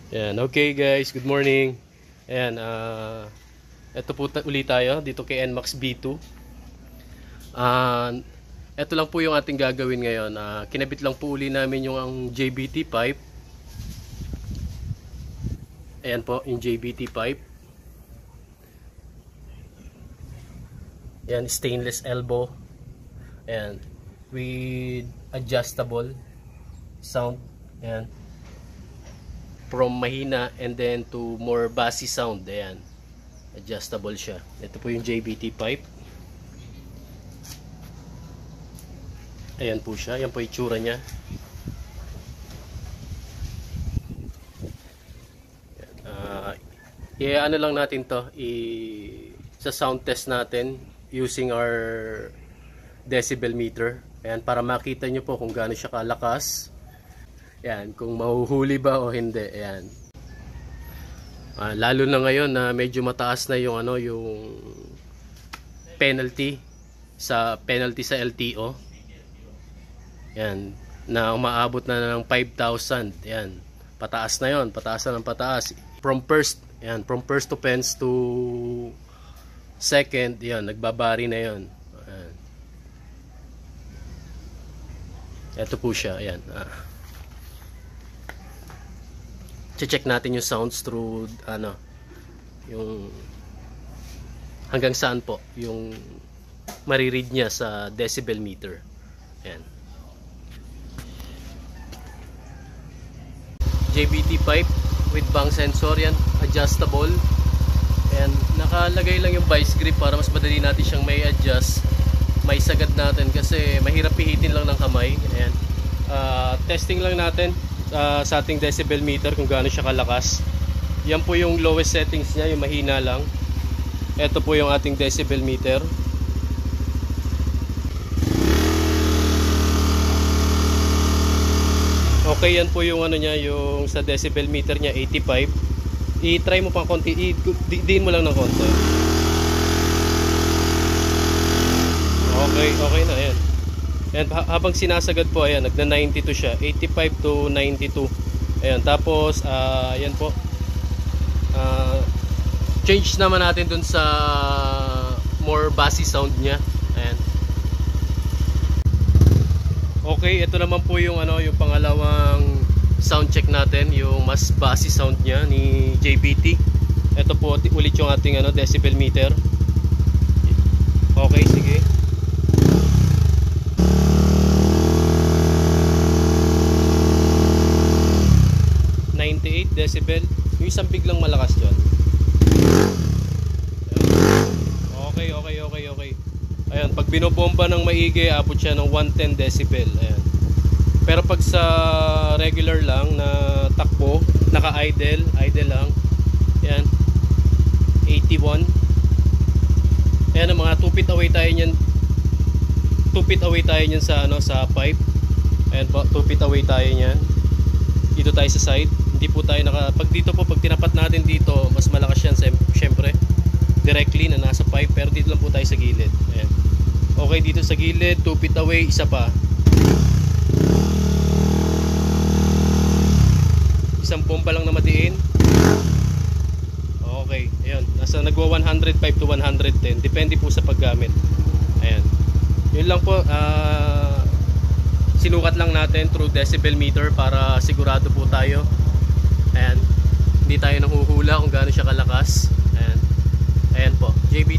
Ayan, okay guys, good morning. Ayan, eto po ulit tayo dito kay NMAX B2. Eto lang po yung ating gagawin ngayon. Kinabit lang po uli namin yung ang JBT pipe. Ayan po, yung JBT pipe. Ayan, stainless elbow. Ayan, with adjustable sound. Ayan. From mahina and then to more bassy sound. Ayan, adjustable siya. Ito po yung JBT pipe. Ayan po siya. Ayan po yung itsura nya. Ano lang natin to, sa sound test natin using our decibel meter. Ayan, para makita nyo po kung gaano siya kalakas. Ayan, kung mahuhuli ba o hindi. Ayan. Lalo na ngayon na medyo mataas na yung yung penalty sa LTO. Ayan, na umaabot na ng 5,000. Ayan, pataas na yon, pataas na ng pataas. From first offense to second, ayan, nagbabari na yon. Ayan. Ito po siya. Ayan. Check natin yung sounds through yung hanggang saan po yung mariread niya sa decibel meter. Ayan. JBT pipe with bang sensor, yan, adjustable. And nakalagay lang yung vice grip para mas madali natin siyang may adjust, may sagad natin kasi mahirap pihitin lang ng kamay. Ayan. Testing lang natin sa ating decibel meter kung gaano siya kalakas. Yan po yung lowest settings niya, yung mahina lang. Ito po yung ating decibel meter. Okay, yan po yung niya, yung sa decibel meter niya 85. I-try mo pang konti, i-diin mo lang ng konti. Okay na yan. Ayan, habang sinasagad po, ayan, nagna 92 siya, 85 to 92. Ayan, tapos ayan po, change naman natin dun sa more bassy sound nya. Ayan. Okay, ito naman po yung yung pangalawang sound check natin, yung mas bassy sound nya ni JBT. Ito po ulit yung ating decibel meter. Okay, sige. 98 decibel. Yung isang biglang malakas dyan. Okay. Ayan, pag binobomba ng maigi, abot siya ng 110 decibel. Ayan. Pero pag sa regular lang na takbo, naka-idle lang. Ayan, 81. Ayan, mga 2 feet away tayo niyan. 2 feet away tayo niyan sa sa pipe. Ayan po, 2 feet away tayo niyan. Dito tayo sa side. Hindi po tayo pag dito po, pag tinapat natin dito, mas malakas yan syempre directly na nasa pipe, pero dito lang po tayo sa gilid. Ayan. Okay, dito sa gilid, 2 feet away, isa pa. Isang bomba lang na madiin. Okay, ayan, nagwa 105 to 110, depende po sa paggamit. Ayan, yun lang po. Sinukat lang natin through decibel meter para sigurado po tayo. Ayan, hindi tayo nanghuhula kung gaano siya kalakas. Ayan po, JBT